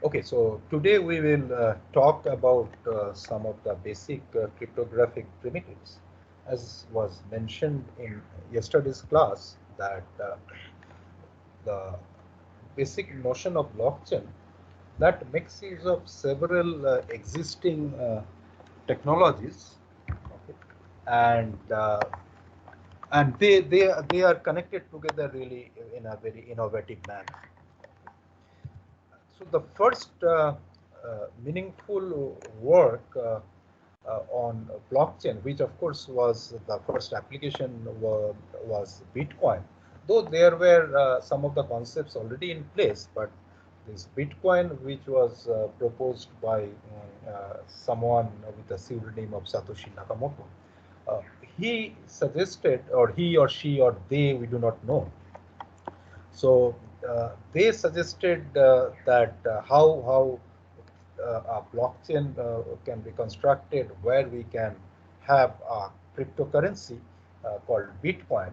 Okay, so today we will talk about some of the basic cryptographic primitives. As was mentioned in yesterday's class, that the basic notion of blockchain that makes use of several existing technologies, okay, and they are connected together really in a very innovative manner. So the first meaningful work on blockchain, which of course was the first application, was Bitcoin. Though there were some of the concepts already in place, but this Bitcoin, which was proposed by someone with the pseudonym of Satoshi Nakamoto, uh, he suggested, or he or she or they, we do not know, so they suggested that how a blockchain can be constructed where we can have a cryptocurrency called Bitcoin,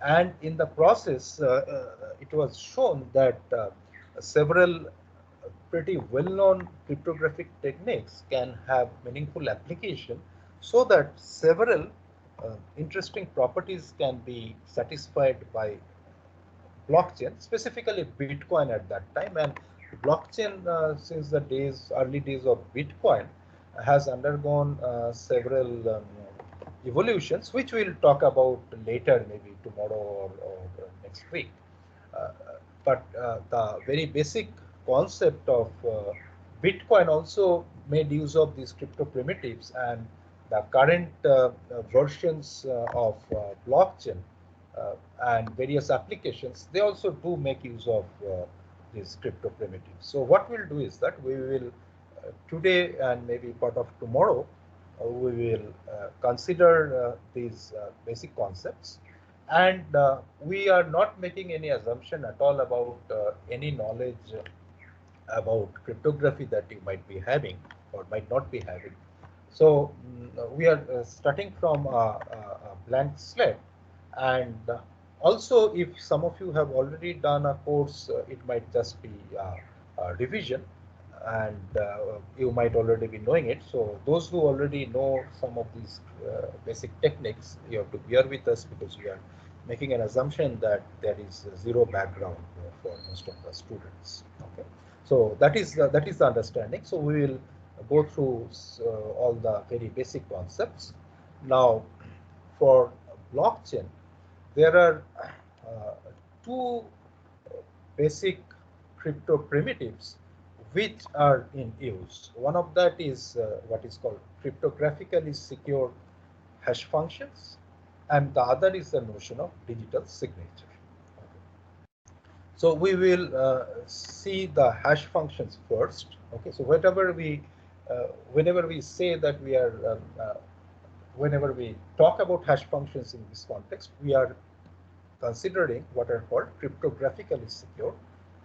and in the process, it was shown that several pretty well-known cryptographic techniques can have meaningful application, so that several interesting properties can be satisfied by blockchain, specifically Bitcoin at that time. And blockchain, since the early days of Bitcoin, has undergone several evolutions, which we'll talk about later, maybe tomorrow or next week. Uh, but the very basic concept of Bitcoin also made use of these crypto primitives, and the current versions of blockchain uh, and various applications, they also do make use of these crypto primitives. So what we'll do is that we will today and maybe part of tomorrow, we will consider these basic concepts, and we are not making any assumption at all about any knowledge about cryptography that you might be having or might not be having. So we are starting from a blank slate, and also if some of you have already done a course, it might just be a revision, and you might already be knowing it. So those who already know some of these basic techniques, you have to bear with us because we are making an assumption that there is zero background for most of the students. Okay, so that is the understanding. So we will go through all the very basic concepts. Now, for blockchain, there are uh, two basic crypto primitives which are in use. One of that is what is called cryptographically secure hash functions, and the other is the notion of digital signature. So we will see the hash functions first. Okay, so whenever we say that we are, whenever we talk about hash functions in this context, we are considering what are called cryptographically secure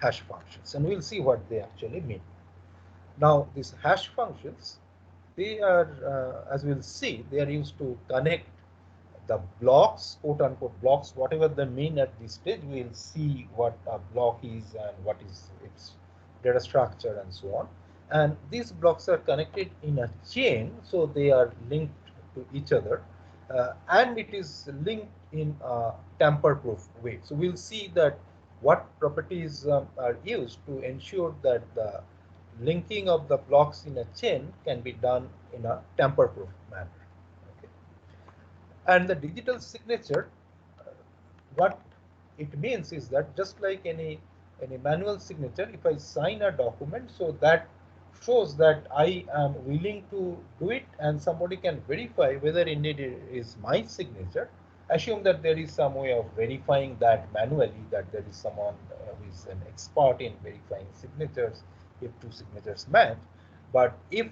hash functions, and we'll see what they actually mean. Now, these hash functions, they are, as we'll see, they are used to connect the blocks, quote unquote blocks, whatever they mean at this stage. We'll see what a block is and what is its data structure and so on. And these blocks are connected in a chain, so they are linked to each other, and it is linked in a tamper-proof way. So we'll see that what properties are used to ensure that the linking of the blocks in a chain can be done in a tamper-proof manner. Okay. And the digital signature, uh, what it means is that just like any manual signature, if I sign a document, so that shows that I am willing to do it, and somebody can verify whether indeed it is my signature. Assume that there is some way of verifying that manually, that there is someone who is an expert in verifying signatures if two signatures match. But if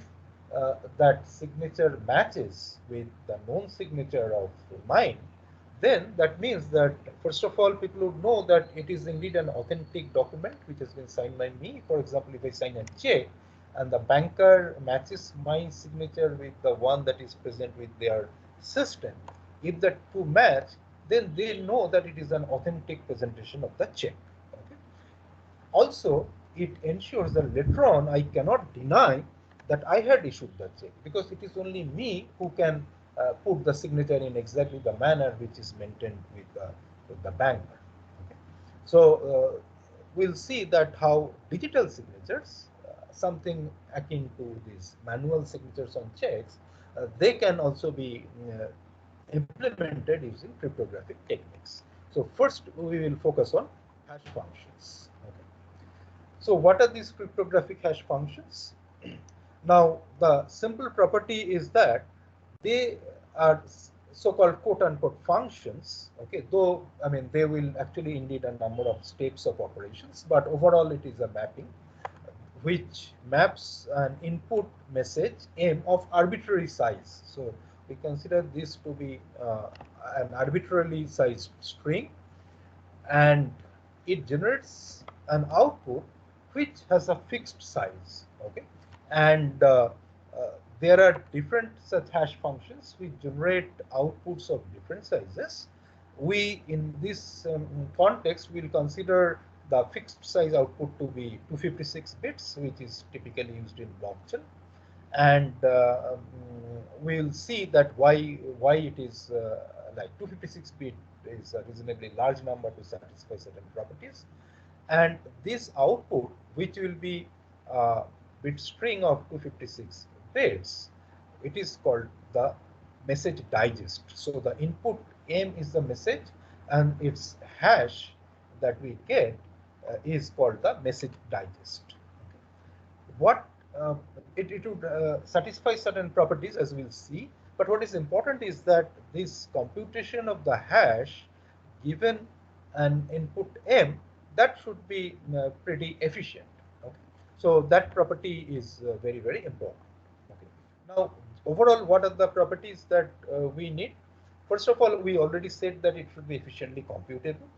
that signature matches with the known signature of mine, then that means that first of all, people would know that it is indeed an authentic document which has been signed by me. For example, if I sign a check and the banker matches my signature with the one that is present with their system, if the two match, then they know that it is an authentic presentation of the check. Okay. Also, it ensures that later on I cannot deny that I had issued the check, because it is only me who can put the signature in exactly the manner which is maintained with the banker. Okay. So we'll see that how digital signatures, something akin to these manual signatures on checks, they can also be implemented using cryptographic techniques. So first we will focus on hash functions. Okay. So what are these cryptographic hash functions? Now the simple property is that they are so-called quote-unquote functions. Okay, though I mean they will actually indeed a number of steps of operations, but overall it is a mapping which maps an input message m of arbitrary size. So we consider this to be an arbitrarily sized string, and it generates an output which has a fixed size. Okay, and there are different such hash functions which generate outputs of different sizes. We in this context will consider the fixed size output to be 256 bits, which is typically used in blockchain, and we'll see that why it is like 256 bit is a reasonably large number to satisfy certain properties. And this output, which will be a bit string of 256 bits, it is called the message digest. So the input m is the message, and its hash that we get is called the message digest. What it would satisfy certain properties, as we'll see, but what is important is that this computation of the hash given an input m, that should be pretty efficient. Okay, so that property is very important. Okay, now overall what are the properties that we need? First of all, we already said that it should be efficiently computable.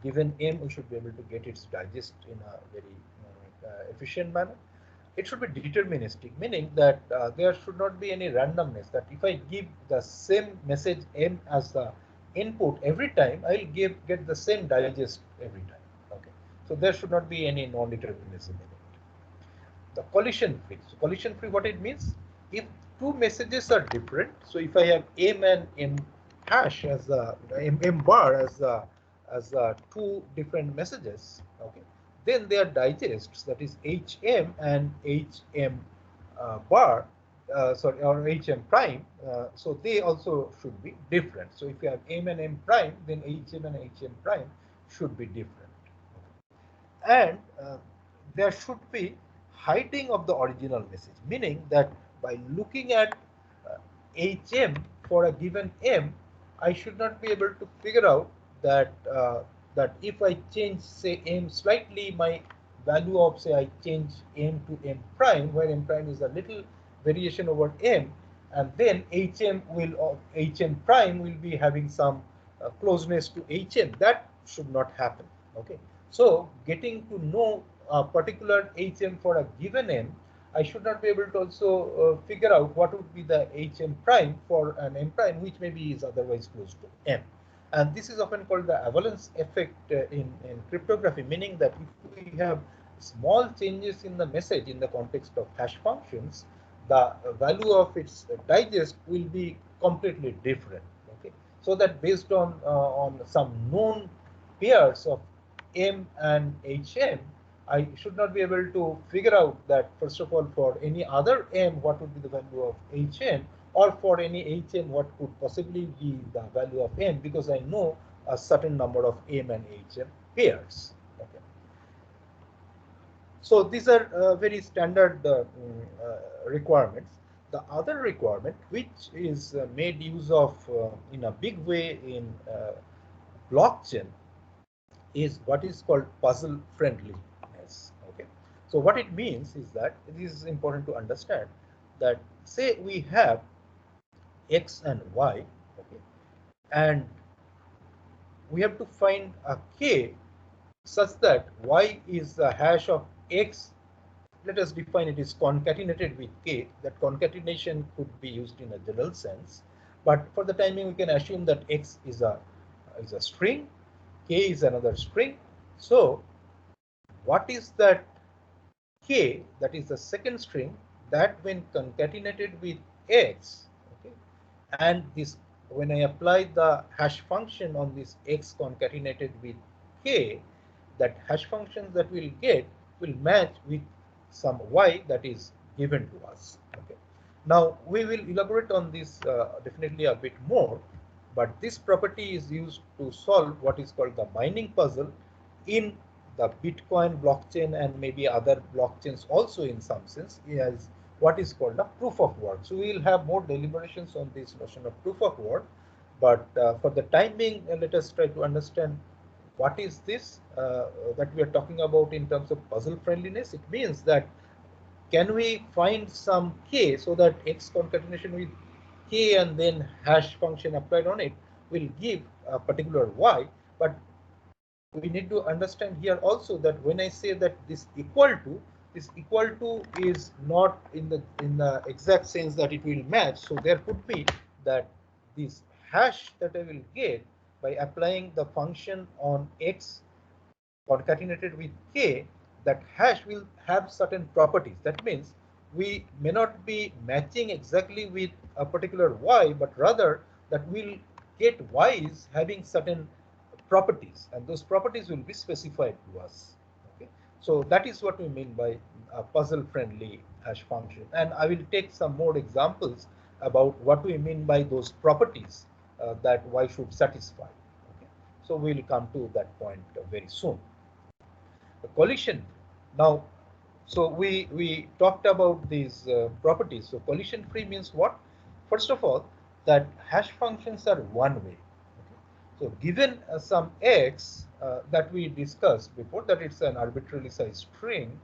Given m, we should be able to get its digest in a very efficient manner. It should be deterministic, meaning that there should not be any randomness, that if I give the same message m as the input every time, I will get the same digest every time. Okay, so there should not be any non-determinism in it. The collision free. So collision free, what it means? If two messages are different, so if I have m and m hash as a m bar as two different messages, okay, then their digests, that is hm and hm bar, sorry, or hm prime, so they also should be different. So if you have m and m prime, then hm and hm prime should be different. And there should be hiding of the original message, meaning that by looking at hm for a given m, I should not be able to figure out that that if I change say m slightly, my value of say I change m to m prime, where m prime is a little variation over m, and then hm prime will be having some closeness to hm. That should not happen. Okay, so getting to know a particular hm for a given m, I should not be able to also figure out what would be the hm prime for an m prime, which maybe is otherwise close to m. And this is often called the avalanche effect in cryptography, meaning that if we have small changes in the message in the context of hash functions, the value of its digest will be completely different. Okay, so that based on some known pairs of m and hm, I should not be able to figure out that first of all for any other m what would be the value of hm, or for any hm what could possibly be the value of m, because I know a certain number of m and hm pairs. Okay. So these are very standard requirements. The other requirement, which is made use of in a big way in blockchain, is what is called puzzle friendliness. Okay, so what it means is that it is important to understand that say we have x and y, okay, and we have to find a k such that y is the hash of x. Let us define it is concatenated with k. That concatenation could be used in a general sense, but for the time being we can assume that x is a string, k is another string. So what is that k, that is the second string, that when concatenated with x, okay, and this, when I apply the hash function on this x concatenated with k, that hash function that we'll get will match with some y that is given to us. Okay. Now we will elaborate on this definitely a bit more, but this property is used to solve what is called the mining puzzle in the Bitcoin blockchain and maybe other blockchains also in some sense, as what is called a proof of work. So we will have more deliberations on this notion of proof of work, but for the time being, let us try to understand what is this that we are talking about in terms of puzzle friendliness. It means that can we find some k so that x concatenation with k and then hash function applied on it will give a particular y, but we need to understand here also that when I say that this equal to is not in the exact sense that it will match. So there could be that this hash that I will get by applying the function on x concatenated with k, that hash will have certain properties. That means we may not be matching exactly with a particular y, but rather that we'll get y's having certain properties, and those properties will be specified to us. Okay, so that is what we mean by a puzzle-friendly hash function, and I will take some more examples about what we mean by those properties that y should satisfy. Okay, so we will come to that point very soon. The collision. Now, so we talked about these properties. So collision free means what? First of all, that hash functions are one way. Okay? So given some x that we discussed before, that it's an arbitrarily sized string,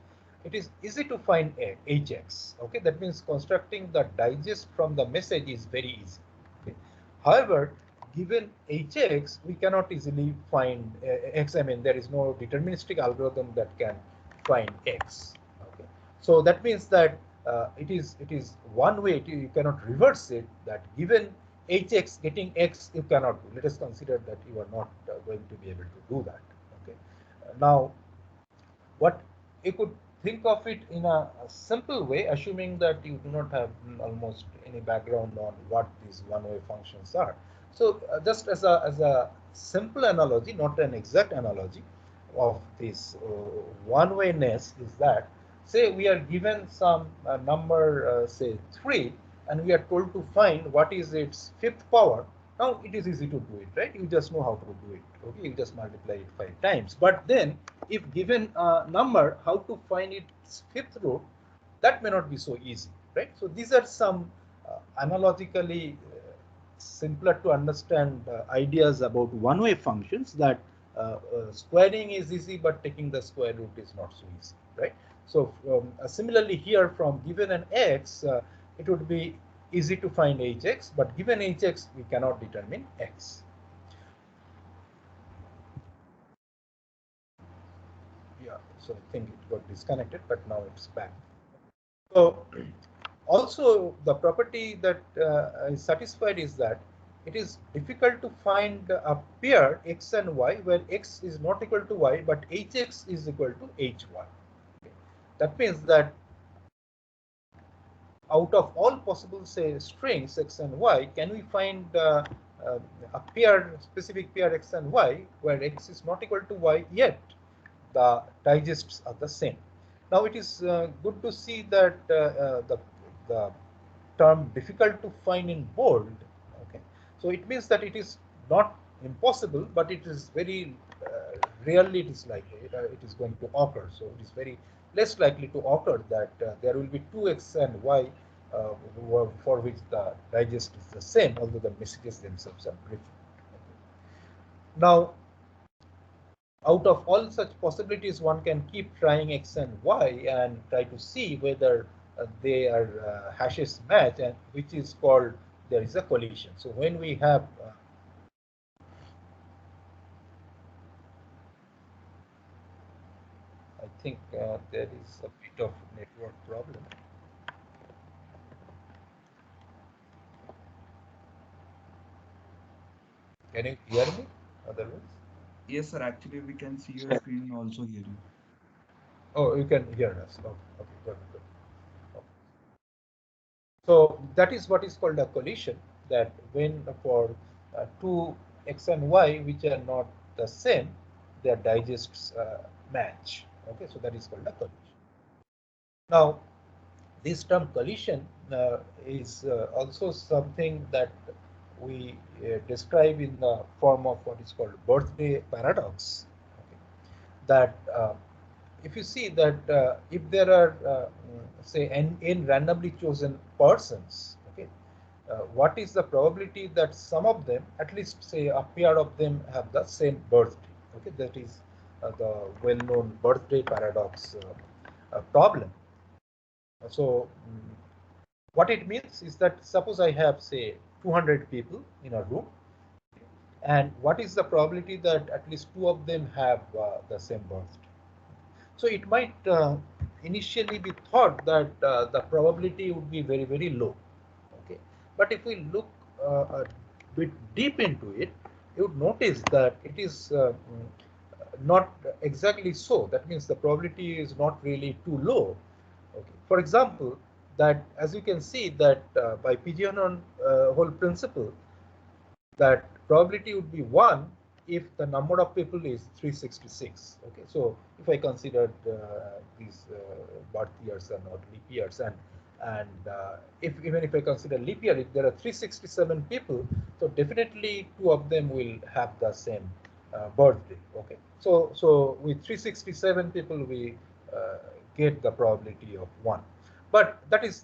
it is easy to find hx. Okay, that means constructing the digest from the message is very easy. Okay? However, given hx, we cannot easily find x. I mean, there is no deterministic algorithm that can find x. Okay, so that means that it is one way. You cannot reverse it. That given hx getting x, you cannot do. Let us consider that you are not going to be able to do that. Okay, now what you could think of it in a simple way, assuming that you do not have almost any background on what these one-way functions are. So just as a simple analogy, not an exact analogy of this one-wayness, is that say we are given some number, say 3, and we are told to find what is its fifth power. Now it is easy to do it, right? You just know how to do it. Okay, you just multiply it 5 times. But then, if given a number, how to find its fifth root, that may not be so easy, right? So these are some analogically simpler to understand ideas about one-way functions, that squaring is easy, but taking the square root is not so easy, right? So similarly here, from given an x, it would be easy to find hx, but given hx, we cannot determine x. Yeah, so I think it got disconnected, but now it's back. So also the property that is satisfied is that it is difficult to find a pair x and y where x is not equal to y, but hx is equal to hy. Okay. That means that out of all possible, say, strings x and y, can we find a pair, specific pair x and y, where x is not equal to y, yet the digests are the same. Now it is good to see that the term difficult to find in bold. Okay, so it means that it is not impossible, but it is very rarely it is likely it is going to occur. So it is very less likely to occur that there will be two x and y uh, for which the digest is the same, although the messages themselves are different. Okay. Now, out of all such possibilities, one can keep trying x and y and try to see whether they are hashes match, and which is called, there is a collision. So when we have I think there is a bit of network problem. Can you hear me? Otherwise, Yes, sir. Actually, we can see your screen and also hear you. Oh, you can hear us. Okay, okay, good, good. Okay. So that is what is called a collision. That when for two x and y which are not the same, their digests match. Okay, so that is called a collision. Now, this term collision is also something that we describe in the form of what is called birthday paradox. Okay. That if you see that if there are say n randomly chosen persons, okay, what is the probability that some of them, at least say a pair of them, have the same birthday? Okay, that is the well-known birthday paradox problem. So what it means is that suppose I have say 200 people in a room, and what is the probability that at least two of them have the same birthday? So it might initially be thought that the probability would be very, very low. Okay, but if we look a bit deep into it, you would notice that it is not exactly so. That means the probability is not really too low. Okay. For example, that as you can see that by pigeon hole principle, that probability would be 1 if the number of people is 366. Okay, so if I considered these birth years are not leap years, and if even if I consider leap year, if there are 367 people, so definitely two of them will have the same birthday. Okay, so with 367 people we uh, get the probability of 1, but that is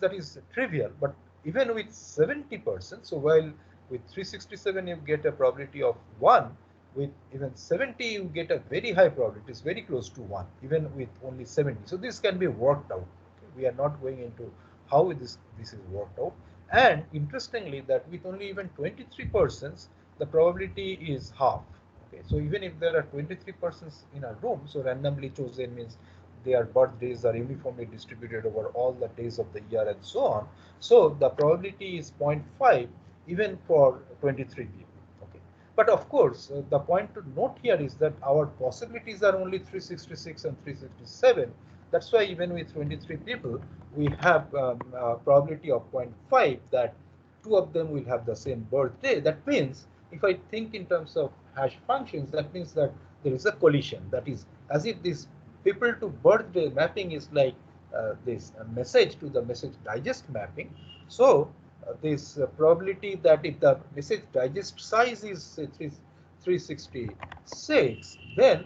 trivial. But even with 70%, so while with 367 you get a probability of 1, with even 70 you get a very high probability. It's very close to 1 even with only 70. So this can be worked out. Okay? We are not going into how this is worked out. And interestingly, that with only even 23%, the probability is half. Okay, so even if there are 23% in a room, so randomly chosen means their birthdays are uniformly distributed over all the days of the year and so on. So the probability is 0.5 even for 23 people. Okay, but of course, the point to note here is that our possibilities are only 366 and 367. That's why even with 23 people, we have a probability of 0.5 that two of them will have the same birthday. That means if I think in terms of hash functions, that means that there is a collision. That is as if this people to birthday mapping is like this message to the message digest mapping. So this probability that if the message digest size is say 366, then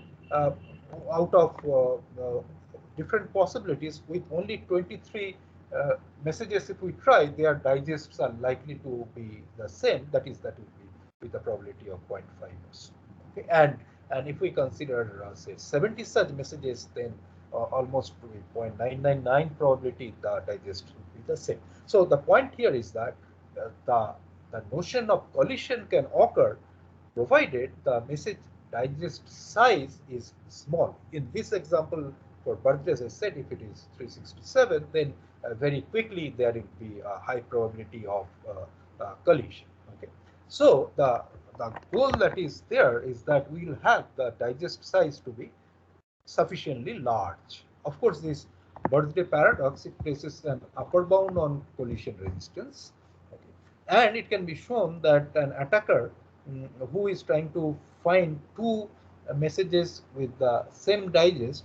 out of different possibilities with only 23 messages, if we try, their digests are likely to be the same. That would be with a probability of 0.5 or so. Okay, and if we consider say 70 such messages, then almost to 0.999 probability the digest would be the same. So the point here is that the notion of collision can occur provided the message digest size is small. In this example, for birthday, as I said, if it is 367, then very quickly there will be a high probability of collision. Okay, so the goal that is there is that we will have the digest size to be sufficiently large. Of course, this birthday paradox, it places an upper bound on collision resistance. Okay. And it can be shown that an attacker who is trying to find two messages with the same digest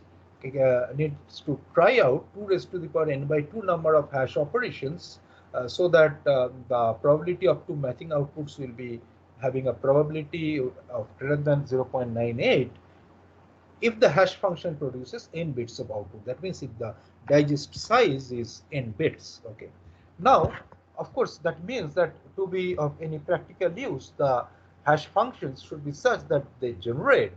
needs to try out 2 raised to the power n by 2 number of hash operations so that the probability of two matching outputs will be having a probability of greater than 0.98 if the hash function produces n bits of output. That means if the digest size is n bits. Okay. Now, of course, that means that to be of any practical use, the hash functions should be such that they generate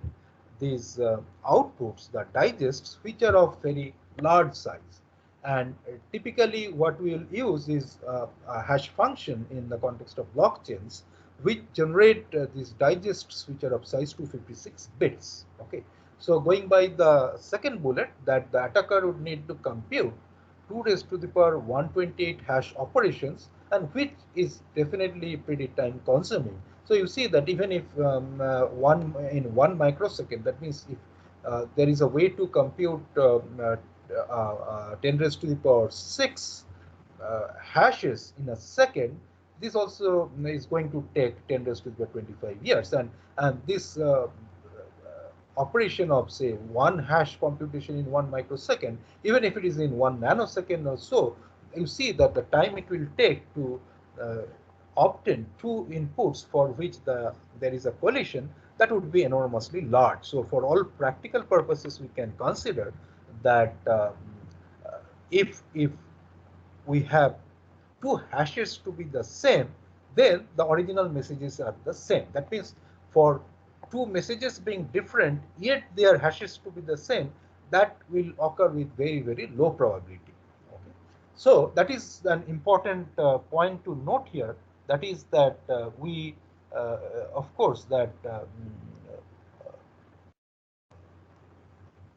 these outputs, the digests, which are of very large size. And typically, what we will use is a hash function in the context of blockchains, which generate these digests, which are of size 256 bits. Okay. So going by the second bullet, that the attacker would need to compute 2 raised to the power 128 hash operations, and which is definitely pretty time consuming. So you see that even if one in 1 microsecond, that means if there is a way to compute 10 raised to the power 6 hashes in a second, this also is going to take 10 raised to the power 25 years. And this operation of say one hash computation in 1 microsecond, even if it is in 1 nanosecond or so, you see that the time it will take to uh, obtain two inputs for which there is a collision, that would be enormously large. So for all practical purposes, we can consider that if we have two hashes to be the same, then the original messages are the same. That means for two messages being different, yet their hashes to be the same, that will occur with very, very low probability. Okay. So that is an important point to note here. That is that of course, that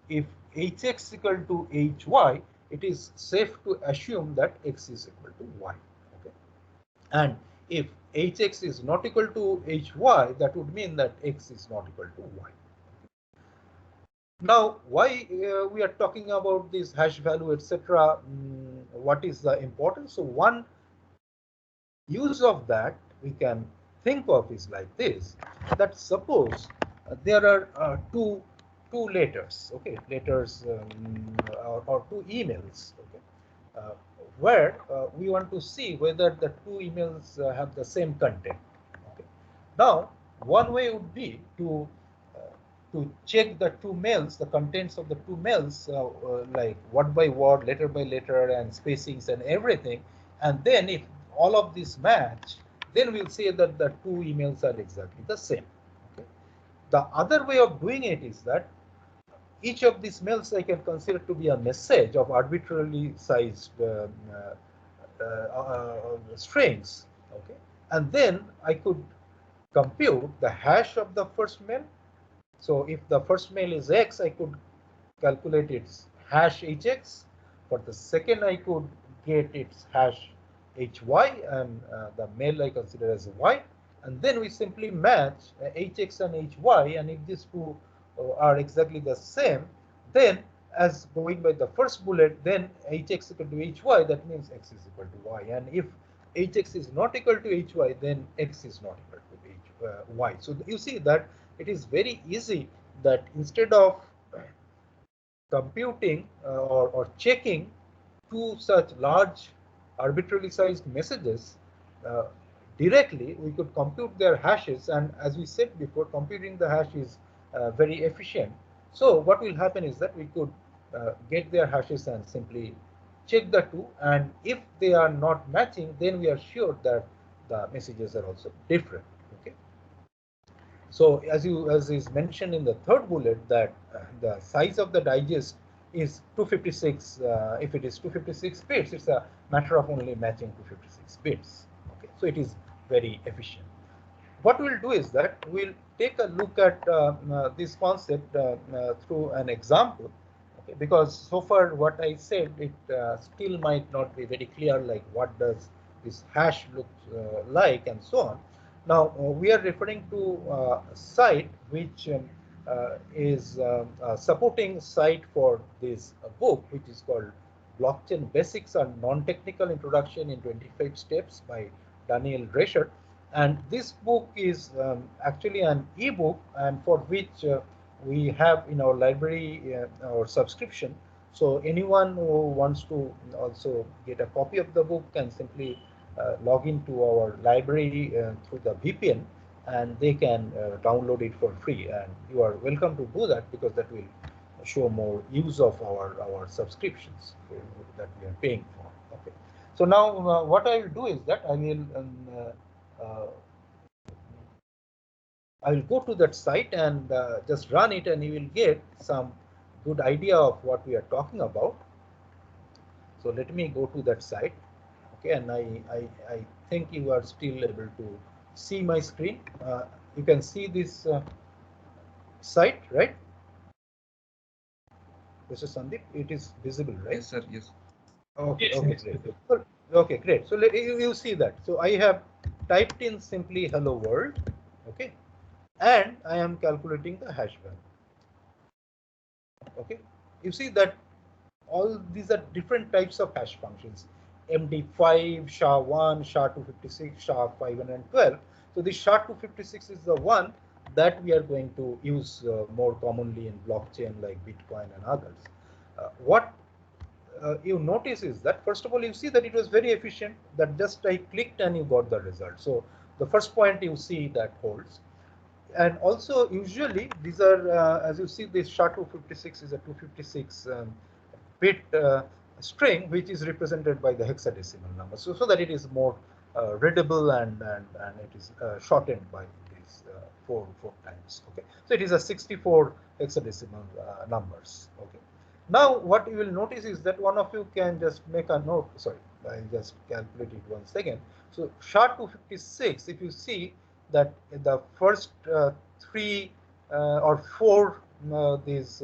if hx equal to hy, it is safe to assume that x is equal to y. Okay. And if hx is not equal to hy, that would mean that x is not equal to y. Now, why we are talking about this hash value, etc.? What is the importance? So one use of that we can think of is like this: that suppose there are two letters, okay, letters or two emails, okay, uh, where we want to see whether the two emails have the same content. Okay. Now, one way would be uh, to check the two mails, the contents of the two mails, like word by word, letter by letter, and spacings and everything. And then if all of these match, then we'll say that the two emails are exactly the same. Okay. The other way of doing it is that each of these mails I can consider to be a message of arbitrarily sized strings. Okay, and then I could compute the hash of the first mail. So if the first mail is x, I could calculate its hash hx. For the second, I could get its hash hy, and the mail I consider as y. And then we simply match hx and hy, and if these two are exactly the same, then as going by the first bullet, then hx equal to hy, that means x is equal to y. And if hx is not equal to hy, then x is not equal to y. So you see that it is very easy that instead of computing or checking two such large arbitrarily sized messages uh, directly, we could compute their hashes. And as we said before, computing the hash is very efficient. So what will happen is that we could get their hashes and simply check the two. And if they are not matching, then we are sure that the messages are also different. Okay. So as is mentioned in the third bullet, that the size of the digest is 256. If it is 256 bits, it's a matter of only matching 256 bits. Okay, so it is very efficient. What we'll do is that we'll take a look at this concept through an example. Okay, because so far what I said, it still might not be very clear, like what does this hash look like and so on. Now we are referring to a site which is a supporting site for this book, which is called Blockchain Basics and Non-Technical Introduction in 25 Steps by Daniel Drescher. And this book is actually an e-book, and for which we have in our library our subscription. So anyone who wants to also get a copy of the book can simply log into our library through the VPN, and they can download it for free. And you are welcome to do that, because that will show more use of our subscriptions that we are paying for. Okay. So now what I will do is that I will go to that site and just run it, and you will get some good idea of what we are talking about. So let me go to that site. Okay, and I think you are still able to see my screen. You can see this site, right? This is Sandip. It is visible, right? Yes, sir. Yes. Okay, Yes, okay, yes. great. So, okay, great. So you see that. So I have typed in simply hello world, okay, and I am calculating the hash value. Okay, you see that all these are different types of hash functions. MD5, SHA-1, SHA-256, SHA-512. So the SHA-256 is the one that we are going to use more commonly in blockchain like Bitcoin and others. What you notice is that, first of all, you see that it was very efficient, that just I clicked and you got the result. So the first point you see that holds. And also usually these are, as you see, this SHA-256 is a 256 bit string which is represented by the hexadecimal number, so that it is more readable, and it is shortened by these four times. Okay, so it is a 64 hexadecimal numbers. Okay, now what you will notice is that one of you can just make a note. Sorry, I just calculate it one second. So SHA-256, if you see that the first three or four these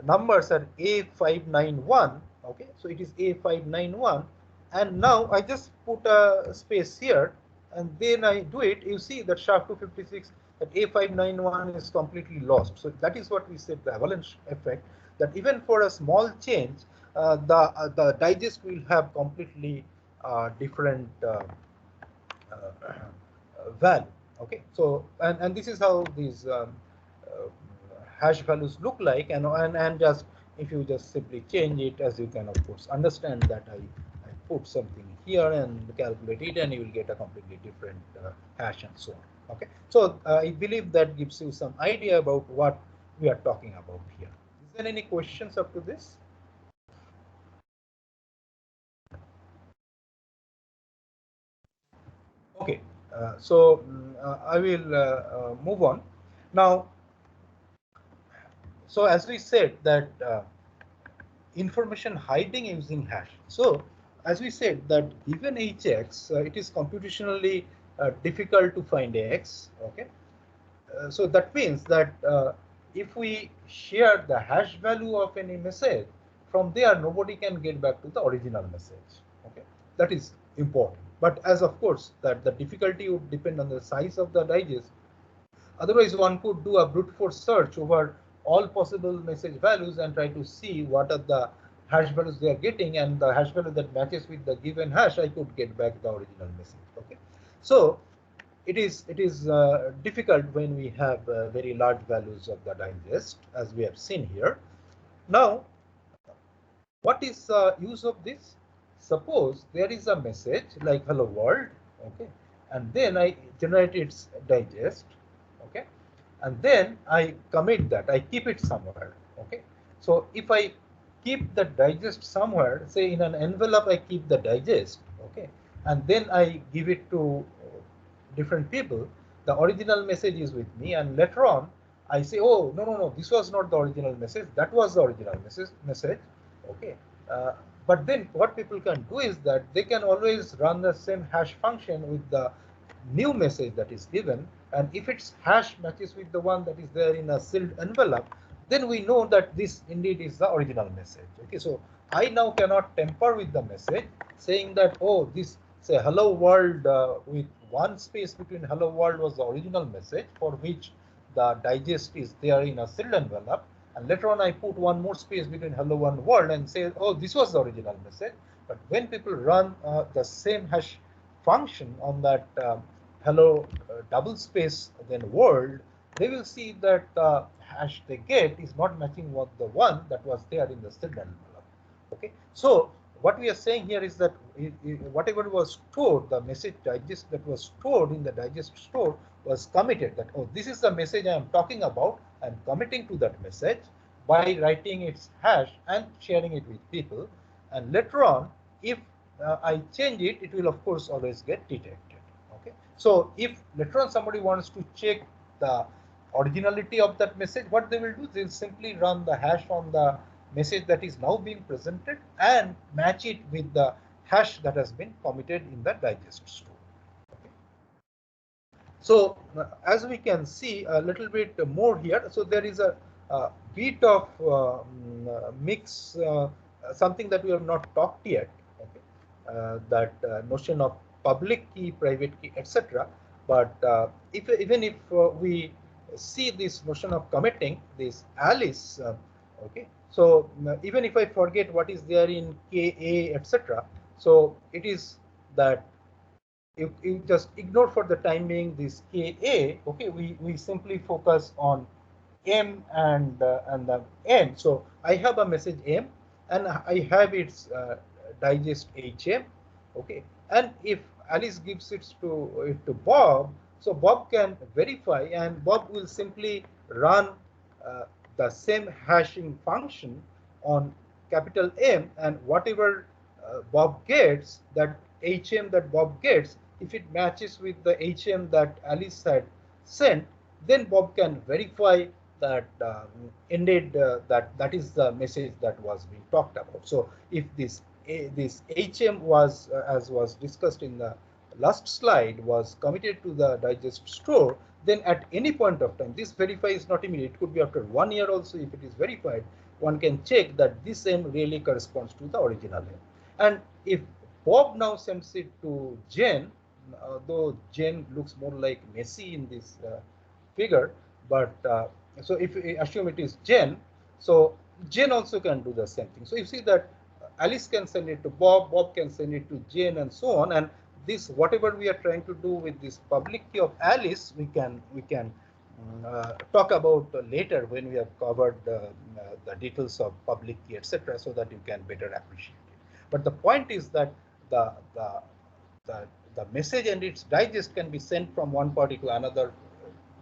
numbers are A591. Okay, so it is A591, and now I just put a space here, and then I do it. You see that SHA-256, that A591 is completely lost. So that is what we said, the avalanche effect, that even for a small change, the digest will have completely different value. Okay, so and this is how these hash values look like, and just if you just simply change it, as you can of course understand that I put something here and calculate it, and you will get a completely different hash and so on. Okay, so I believe that gives you some idea about what we are talking about here. Is there any questions up to this? Okay, so I will move on now. So as we said that information hiding using hash. So as we said that given hx, it is computationally difficult to find x. Okay, so that means that if we share the hash value of any message, from there nobody can get back to the original message. Okay, that is important. But as of course that the difficulty would depend on the size of the digest. Otherwise, one could do a brute force search over all possible message values and try to see what are the hash values they are getting, and the hash value that matches with the given hash, I could get back the original message. Okay, so it is difficult when we have very large values of the digest, as we have seen here. Now, what is the use of this? Suppose there is a message like hello world, okay, and then I generate its digest, okay, and then I commit that, I keep it somewhere. Okay, so if I keep the digest somewhere, say in an envelope, I keep the digest, okay, and then I give it to different people, the original message is with me, and later on I say, oh, no, no, no, this was not the original message, that was the original message. Okay, uh, but then what people can do is that they can always run the same hash function with the new message that is given, and if its hash matches with the one that is there in a sealed envelope, then we know that this indeed is the original message. Okay, so I now cannot tamper with the message saying that, oh, this, say, hello world with one space between hello world was the original message for which the digest is there in a sealed envelope, and later on I put one more space between hello and world and say, oh, this was the original message. But when people run the same hash function on that hello double space then world, they will see that the hash they get is not matching what the one that was there in the sealed envelope. Okay, so what we are saying here is that whatever was stored, the message digest that was stored in the digest store was committed, that, oh, this is the message I am talking about, and committing to that message by writing its hash and sharing it with people. And later on, if I change it, it will of course always get detected. Okay, so if later on somebody wants to check the originality of that message, what they will do, they'll simply run the hash on the message that is now being presented and match it with the hash that has been committed in the digest store. Okay. So as we can see a little bit more here, so there is a bit of mix, something that we have not talked yet. Okay, that notion of public key, private key, etc. But even if we see this notion of committing, this Alice Okay, so even if I forget what is there in KA, etc., so it is that you just ignore for the time being this KA. Okay, we simply focus on M and the N. So I have a message M and I have its digest HM. Okay, and if Alice gives it to Bob, so Bob can verify and Bob will simply run uh, the same hashing function on capital M, and whatever Bob gets, that HM that Bob gets, if it matches with the HM that Alice had sent, then Bob can verify that indeed that is the message that was being talked about. So if this HM was as was discussed in the last slide was committed to the digest store, then at any point of time, this verify is not immediate. It could be after 1 year also. If it is verified, one can check that this M really corresponds to the original M. And if Bob now sends it to Jen, though Jen looks more like Messi in this figure, but so if we assume it is Jen, so Jen also can do the same thing. So you see that Alice can send it to Bob, Bob can send it to Jen, and so on. And this, whatever we are trying to do with this public key of Alice, we can talk about later when we have covered the details of public key, etc., so that you can better appreciate it. But the point is that the the the, the message and its digest can be sent from one party to another.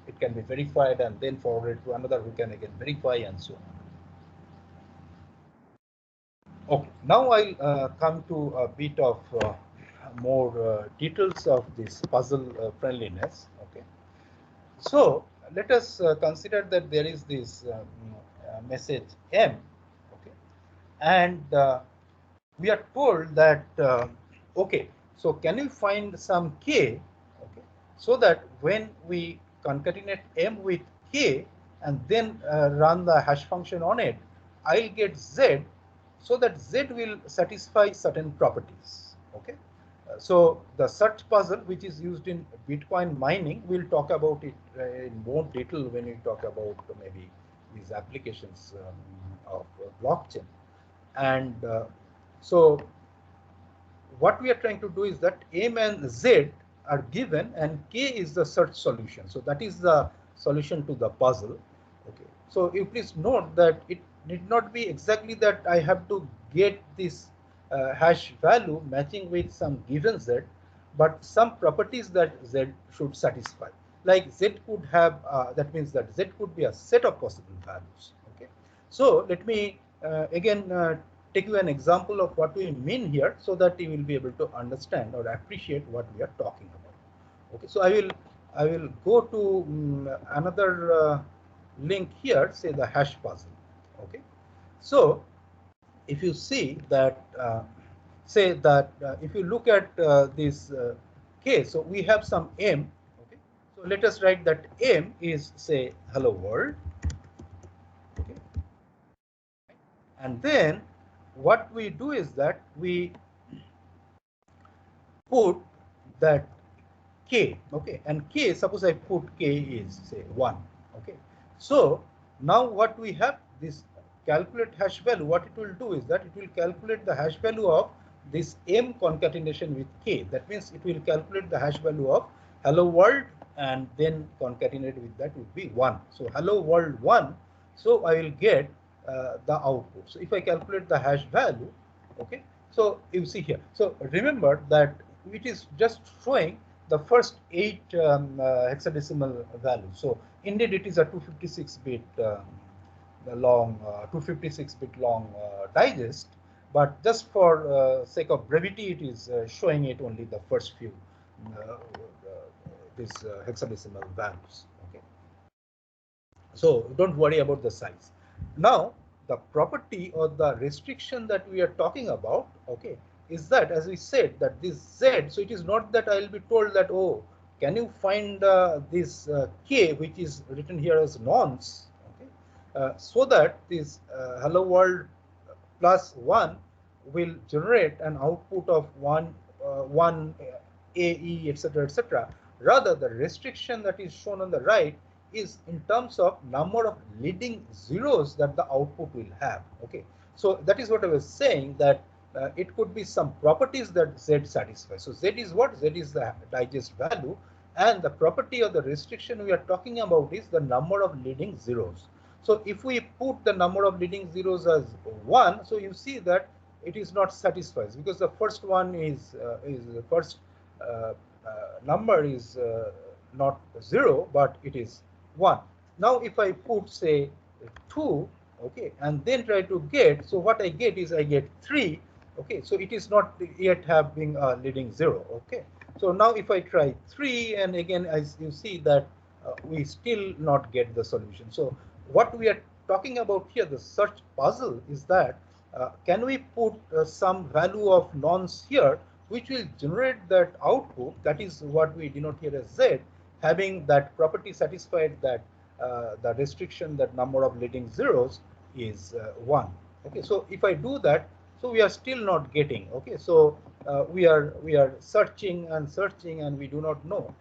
It can be verified and then forwarded to another who can again verify and so on. Okay, now I'll come to a bit of more details of this puzzle friendliness. Okay, so let us consider that there is this message M. Okay, and we are told that okay, so can you find some K? Okay, so that when we concatenate M with K and then run the hash function on it, I'll get Z, so that Z will satisfy certain properties. Okay, so the search puzzle, which is used in Bitcoin mining, we'll talk about it in more detail when we talk about maybe these applications of blockchain. And so what we are trying to do is that M and Z are given and K is the search solution. So that is the solution to the puzzle. Okay. So you please note that it need not be exactly that I have to get this hash value matching with some given Z, but some properties that Z should satisfy. Like Z could have, that means that Z could be a set of possible values. Okay. So let me again take you an example of what we mean here, so that you will be able to understand or appreciate what we are talking about. Okay, so I will go to another link here, say the hash puzzle. Okay, so if you see that say that if you look at this case, so we have some M. Okay, so let us write that M is, say, hello world. Okay, and then what we do is that we put that K. Okay, and K, suppose I put K is, say, 1. Okay, so now what we have, this calculate hash value, what it will do is that it will calculate the hash value of this M concatenation with K. That means it will calculate the hash value of hello world and then concatenate with that would be 1. So hello world 1, so I will get the output. So if I calculate the hash value, okay, so you see here, so remember that it is just showing the first 8 hexadecimal values. So indeed it is a 256-bit long 256-bit long digest, but just for sake of brevity, it is showing it only the first few uh, these hexadecimal values. Okay, so don't worry about the size. Now the property or the restriction that we are talking about, okay, is that, as we said, that this Z, so it is not that I will be told that, oh, can you find this K, which is written here as nonce, okay, so that this hello world plus 1 will generate an output of 1 AE, etc., etc. Rather, the restriction that is shown on the right is in terms of number of leading zeros that the output will have. Okay, so that is what I was saying, that it could be some properties that Z satisfies. So Z is what? Z is the digest value, and the property of the restriction we are talking about is the number of leading zeros. So if we put the number of leading zeros as 1, so you see that it is not satisfied, because the first one is the first uh, number is not 0, but it is 1. Now if I put, say, 2, okay, and then try to get, so what I get is I get 3. Okay, so it is not yet having a leading 0. Okay, so now if I try 3, and again, as you see that we still not get the solution. So what we are talking about here, the search puzzle, is that can we put some value of nonce here, which will generate that output, that is what we denote here as Z, having that property satisfied, that the restriction, that number of leading zeros is 1. Okay, so if I do that, so we are still not getting. Okay, so we are searching and searching, and we do not know.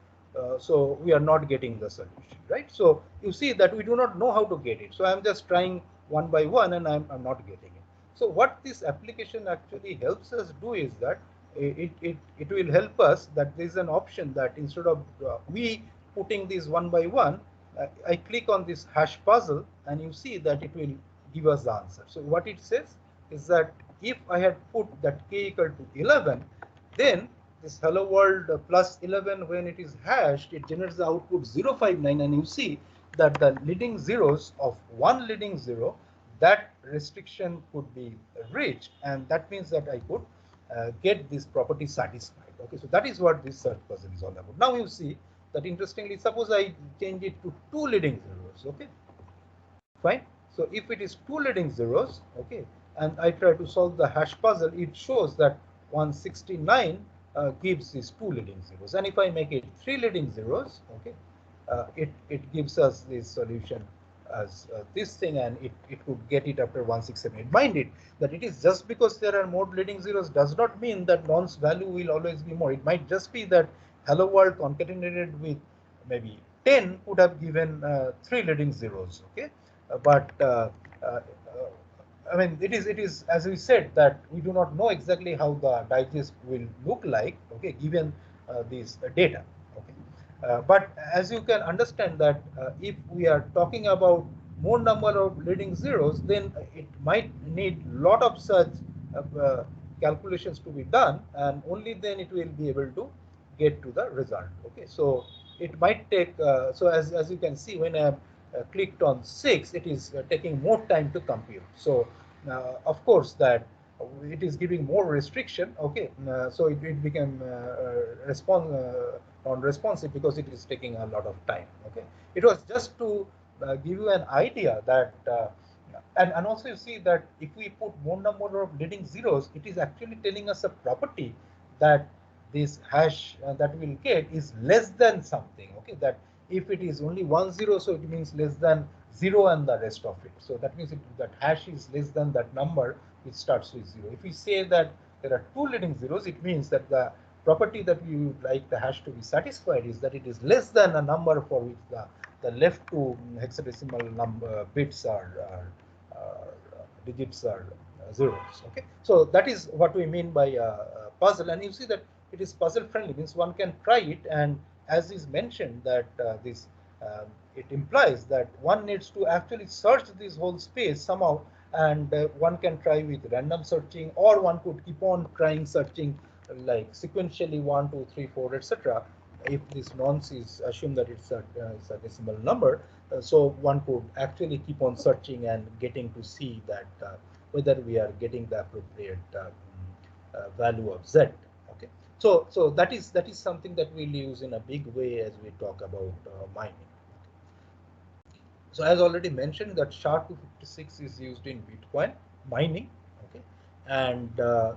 So we are not getting the solution, right? So you see that we do not know how to get it. So I'm just trying one by one, and I'm not getting it. So what this application actually helps us do is that it will help us, that there is an option that instead of we putting these one by one, I click on this hash puzzle, and you see that it will give us the answer. So what it says is that if I had put that k equal to 11, then this hello world plus 11, when it is hashed, it generates the output 059, and you see that the leading zeros of one leading zero, that restriction could be reached, and that means that I could get this property satisfied. Okay, so that is what this search puzzle is all about. Now you see that, interestingly, suppose I change it to 2 leading zeros. Okay, fine. So if it is 2 leading zeros, okay, and I try to solve the hash puzzle, it shows that 169 gives these 2 leading zeros, and if I make it 3 leading zeros, okay, it gives us this solution as this thing, and it could get it after 167. Mind it that it is just because there are more leading zeros does not mean that nonce value will always be more. It might just be that hello world concatenated with maybe 10 would have given 3 leading zeros. Okay, but I mean, it is as we said, that we do not know exactly how the digest will look like. Okay, given this data. Okay, but as you can understand that if we are talking about more number of leading zeros, then it might need lot of such calculations to be done, and only then it will be able to get to the result. Okay, so it might take, so as you can see, when I have clicked on 6, it is taking more time to compute. So of course that it is giving more restriction. Okay, so it became non-responsive because it is taking a lot of time. Okay, it was just to give you an idea that and also you see that if we put more number of leading zeros, it is actually telling us a property that this hash that we'll get is less than something. Okay, that if it is only 10, so it means less than 0 and the rest of it. So that means that hash is less than that number which starts with 0. If we say that there are 2 leading zeros, it means that the property that we would like the hash to be satisfied is that it is less than a number for which the left two hexadecimal number bits digits are zeros. Okay, so that is what we mean by puzzle, and you see that it is puzzle friendly, means one can try it, and as is mentioned that this it implies that one needs to actually search this whole space somehow, and one can try with random searching, or one could keep on trying searching like sequentially 1 2 3 4 etc. If this nonce is assumed that it's a decimal number, so one could actually keep on searching and getting to see that whether we are getting the appropriate value of z. Okay, so that is something that we'll use in a big way as we talk about mining. So as already mentioned, that SHA-256 is used in Bitcoin mining. Okay, and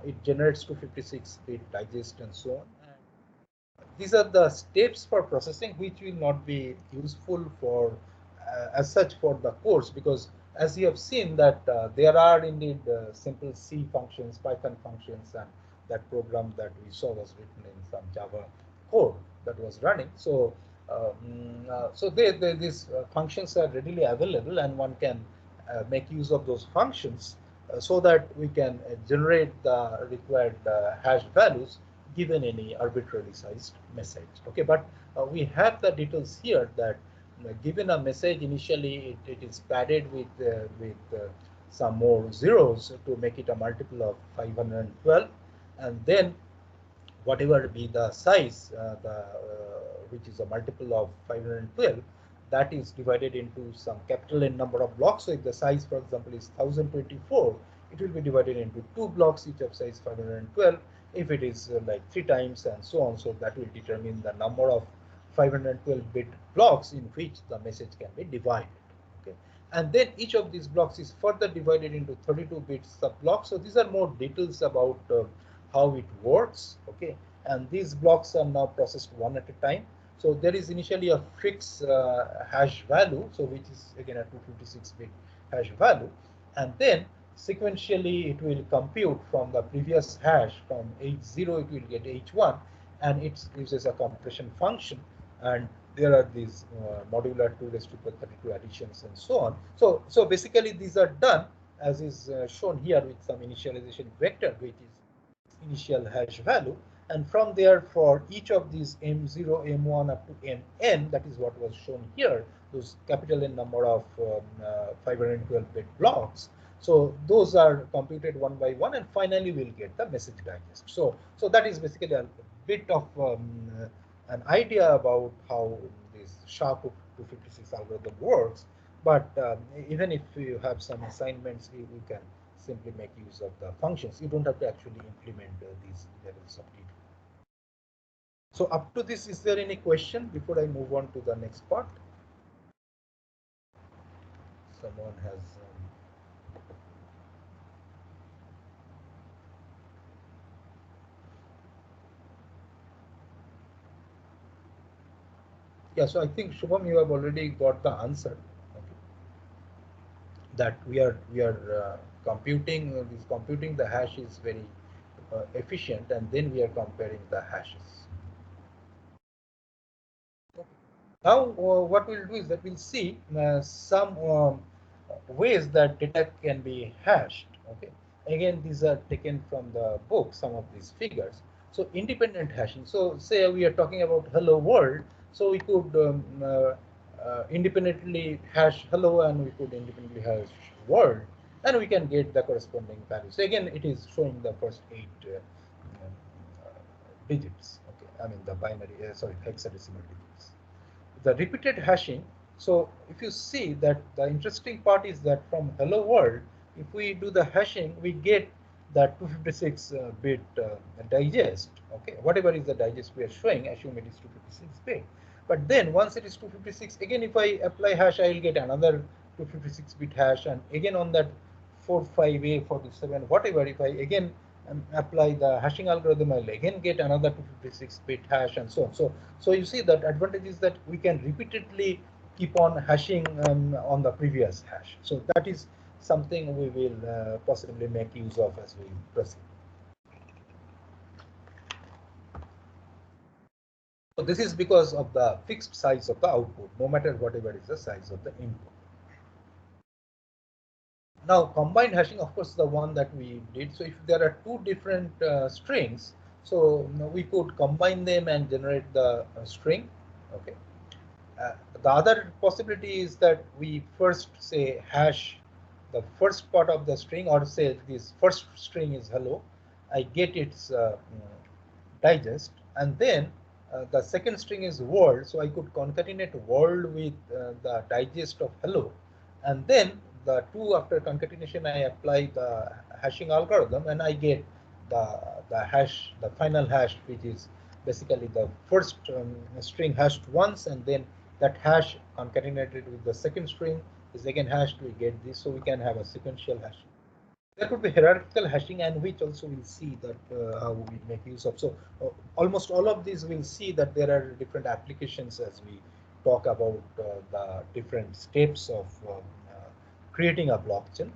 it generates 256-bit digest and so on. And these are the steps for processing which will not be useful for as such for the course, because as you have seen that there are indeed simple C functions, Python functions, and that program that we saw was written in some Java code that was running. So So these functions are readily available, and one can make use of those functions so that we can generate the required hash values given any arbitrarily sized message. Okay, but we have the details here that given a message initially, it is padded with some more zeros to make it a multiple of 512, and then whatever be the size, which is a multiple of 512, that is divided into some capital N number of blocks. So if the size, for example, is 1024, it will be divided into two blocks, each of size 512. If it is like 3 times and so on, so that will determine the number of 512-bit blocks in which the message can be divided. Okay, and then each of these blocks is further divided into 32-bit sub blocks. So these are more details about how it works. Okay, and these blocks are now processed one at a time. So there is initially a fixed hash value, so which is again a 256-bit hash value, and then sequentially it will compute from the previous hash. From H0 it will get H1, and it uses a compression function, and there are these modular 2 raised to the 32 additions and so on. So basically these are done as is shown here with some initialization vector, which is initial hash value, and from there for each of these M0, M1 up to Mn, that is what was shown here, those capital N number of 512-bit blocks. So those are computed one by one, and finally we'll get the message digest. So that is basically a bit of an idea about how this SHA-256 algorithm works. But even if you have some assignments, you can simply make use of the functions. You don't have to actually implement these levels of detail. So up to this, is there any question before I move on to the next part? Someone has yeah, so I think Shubham, you have already got the answer. Okay. That we are computing the hash is very efficient, and then we are comparing the hashes. Now, what we'll do is that we'll see some ways that data can be hashed. Okay. Again, these are taken from the book, some of these figures. So, independent hashing. So, say we are talking about hello world. So, we could independently hash hello, and we could independently hash world, and we can get the corresponding value. So, again, it is showing the first 8 digits. Okay. I mean the binary, sorry, hexadecimal digits. The repeated hashing. So if you see that the interesting part is that from hello world, if we do the hashing, we get the 256 bit digest. Okay, whatever is the digest we are showing, assume it is 256 bit. But then once it is 256, again if I apply hash, I will get another 256 bit hash, and again on that 45A, 47, whatever, if I again apply the hashing algorithm, I'll again get another 256-bit hash, and so on. So you see that advantage is that we can repeatedly keep on hashing on the previous hash. So that is something we will possibly make use of as we proceed. So this is because of the fixed size of the output, no matter whatever is the size of the input. Now, combined hashing, of course, the one that we did. So if there are two different strings, so we could combine them and generate the string. Okay. The other possibility is that we first say hash the first part of the string, or say this first string is hello. I get its digest, and then the second string is world. So I could concatenate world with the digest of hello, and then the two, after concatenation, I apply the hashing algorithm, and I get the hash, the final hash, which is basically the first string hashed once, and then that hash concatenated with the second string is again hashed. We get this, so we can have a sequential hashing. There could be hierarchical hashing, and which also we'll see that how we make use of. So almost all of these we'll see that there are different applications as we talk about the different steps of creating a blockchain.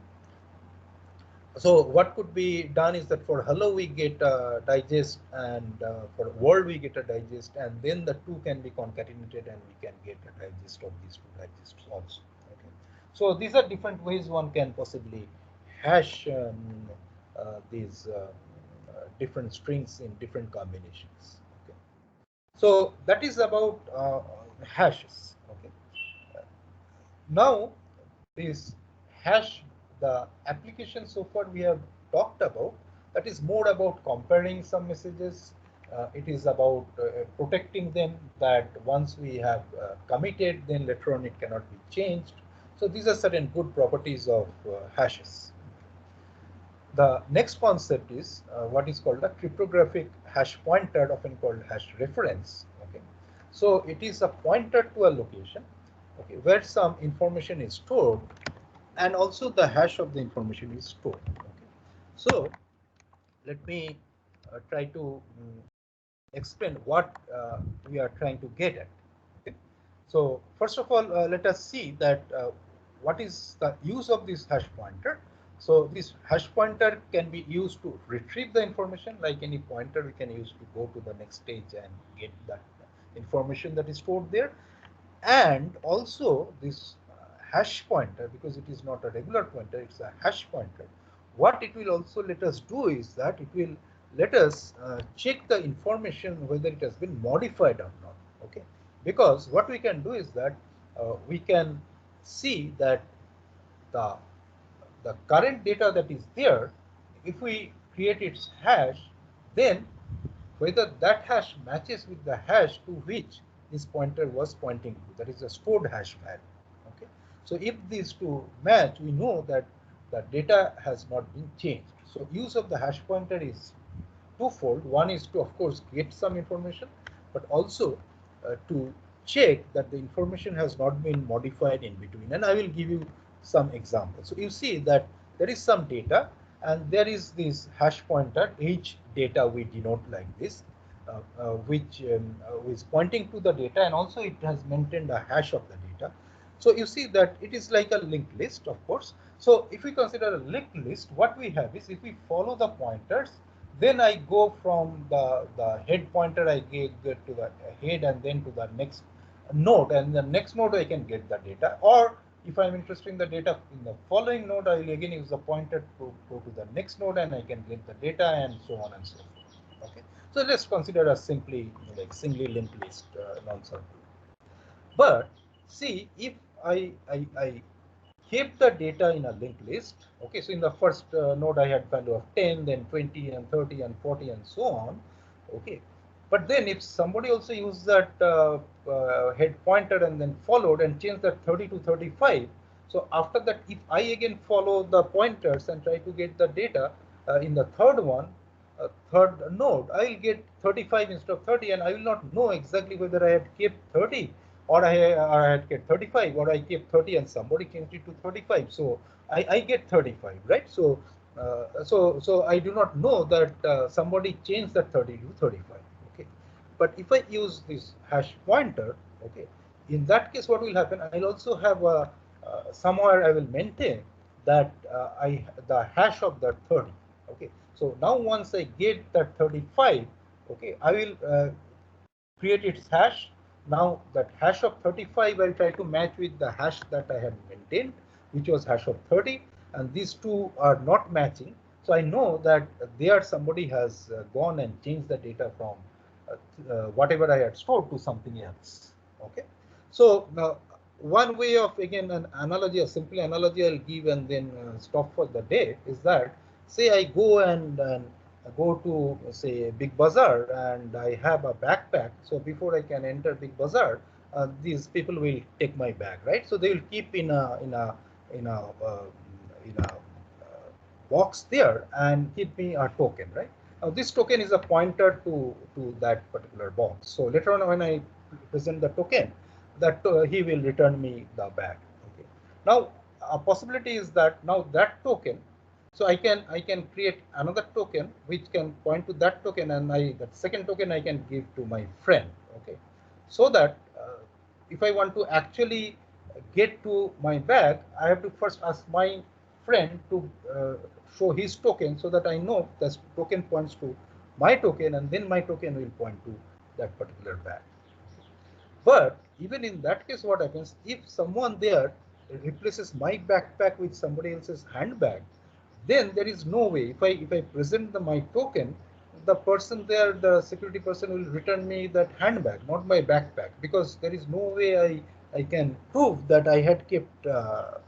So what could be done is that for hello we get a digest, and for world we get a digest, and then the two can be concatenated and we can get a digest of these two digests also. Okay. So these are different ways one can possibly hash these different strings in different combinations. Okay. So that is about hashes. Okay. Now this hash, the application so far we have talked about, that is more about comparing some messages. It is about protecting them, that once we have committed, then later on it cannot be changed. So these are certain good properties of hashes. The next concept is what is called a cryptographic hash pointer, often called hash reference. Okay, so it is a pointer to a location, okay, where some information is stored, and also the hash of the information is stored. Okay. So let me try to explain what we are trying to get at. Okay. So first of all, let us see that what is the use of this hash pointer. So this hash pointer can be used to retrieve the information, like any pointer we can use to go to the next stage and get that information that is stored there. And also this hash pointer, because it is not a regular pointer, it's a hash pointer. What it will also let us do is that it will let us check the information whether it has been modified or not. Okay, because what we can do is that we can see that the the current data that is there, if we create its hash, then whether that hash matches with the hash to which this pointer was pointing to, that is a stored hash value. Okay, so if these two match, we know that the data has not been changed. So use of the hash pointer is twofold. One is to, of course, get some information, but also to check that the information has not been modified in between. And I will give you some examples. So you see that there is some data, and there is this hash pointer h data we denote like this, which is pointing to the data, and also it has maintained a hash of the data. So you see that it is like a linked list, of course. So if we consider a linked list, what we have is, if we follow the pointers, then I go from the head pointer, I get to the head, and then to the next node, and the next node I can get the data. Or if I'm interested in the data in the following node, I will again use the pointer to go to the next node, and I can get the data, and so on and so forth. Okay, so let's consider a simply like singly linked list non-circular. But see, if I keep the data in a linked list, okay, so in the first node I had value of 10, then 20 and 30 and 40 and so on, okay. But then if somebody also used that head pointer and then followed and changed that 30 to 35, so after that, if I again follow the pointers and try to get the data in the third one, third node, I will get 35 instead of 30, and I will not know exactly whether I had kept 30 or I had kept 35, or I kept 30 and somebody changed it to 35. So I get 35, right? So so I do not know that somebody changed that 30 to 35. Okay, but if I use this hash pointer, okay, in that case, what will happen? I'll also have a somewhere I will maintain that the hash of that 30. Okay, so now once I get that 35, okay, I will create its hash. Now that hash of 35, I'll try to match with the hash that I had maintained, which was hash of 30, and these two are not matching. So I know that there somebody has gone and changed the data from whatever I had stored to something else. Okay, so now one way of, again, an analogy, a simple analogy I'll give and then stop for the day, is that say I go and go to, say, Big Bazaar, and I have a backpack. So before I can enter Big Bazaar, these people will take my bag, right? So they will keep in a in a box there and give me a token, right? Now this token is a pointer to that particular box. So later on, when I present the token, that he will return me the bag. Okay. Now a possibility is that now that token, so I can create another token which can point to that token, and that second token I can give to my friend. Okay, so that if I want to actually get to my bag, I have to first ask my friend to show his token so that I know the token points to my token and then my token will point to that particular bag. But even in that case, what happens if someone there replaces my backpack with somebody else's handbag, then there is no way. If I present my token, the person there, the security person, will return me that handbag, not my backpack, because there is no way I can prove that I had kept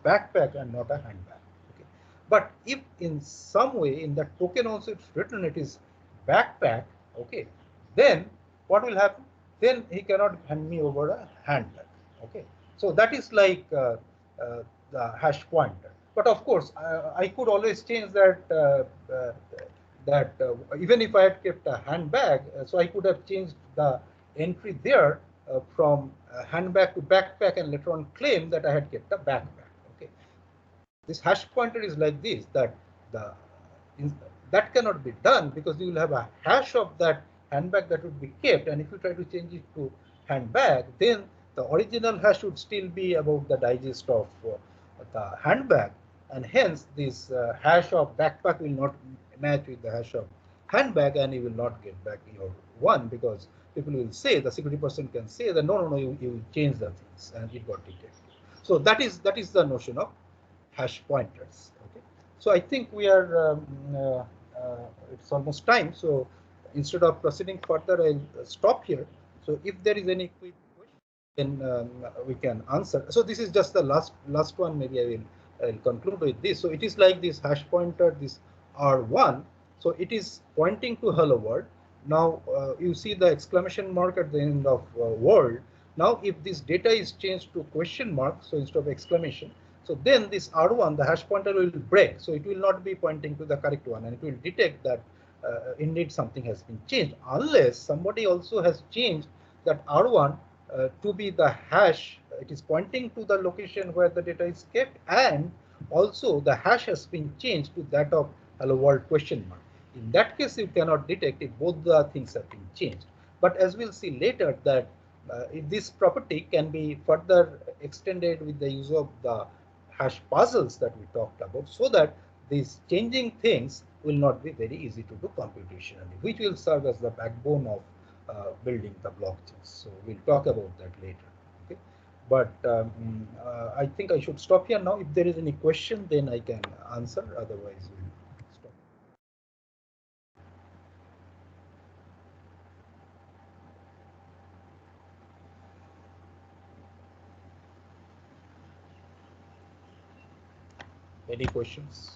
backpack and not a handbag. Okay. But if in some way in that token also it's written it is backpack, okay, then what will happen? Then he cannot hand me over a handbag. Okay, so that is like the hash pointer. But of course, I could always change that. Even if I had kept a handbag, so I could have changed the entry there from handbag to backpack, and later on claim that I had kept a backpack. Okay, this hash pointer is like this, that the that cannot be done because you will have a hash of that handbag that would be kept, and if you try to change it to handbag, then the original hash would still be about the digest of the handbag, and hence this hash of backpack will not match with the hash of handbag, and you will not get back your one, because people will say, the security person can say that no, you change the things and it got detected. So that is the notion of hash pointers. Okay, so I think we are it's almost time. So instead of proceeding further, I'll stop here. So if there is any quick question, then we can answer. So this is just the last one. Maybe I'll conclude with this. So it is like this hash pointer, this R1. So it is pointing to hello world. Now you see the exclamation mark at the end of world. Now if this data is changed to question mark, so instead of exclamation, so then this R1, the hash pointer will break. So it will not be pointing to the correct one, and it will detect that indeed something has been changed, unless somebody also has changed that R1 to be the hash. It is pointing to the location where the data is kept, and also the hash has been changed to that of hello world question mark. In that case, you cannot detect if both the things have been changed. But as we'll see later, that this property can be further extended with the use of the hash puzzles that we talked about, so that these changing things will not be very easy to do computationally, which will serve as the backbone of building the blockchains. So we'll talk about that later. Okay, but I think I should stop here now. If there is any question, then I can answer. Otherwise, we'll stop. Any questions?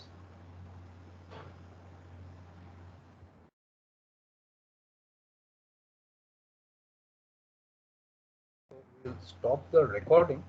We'll stop the recording.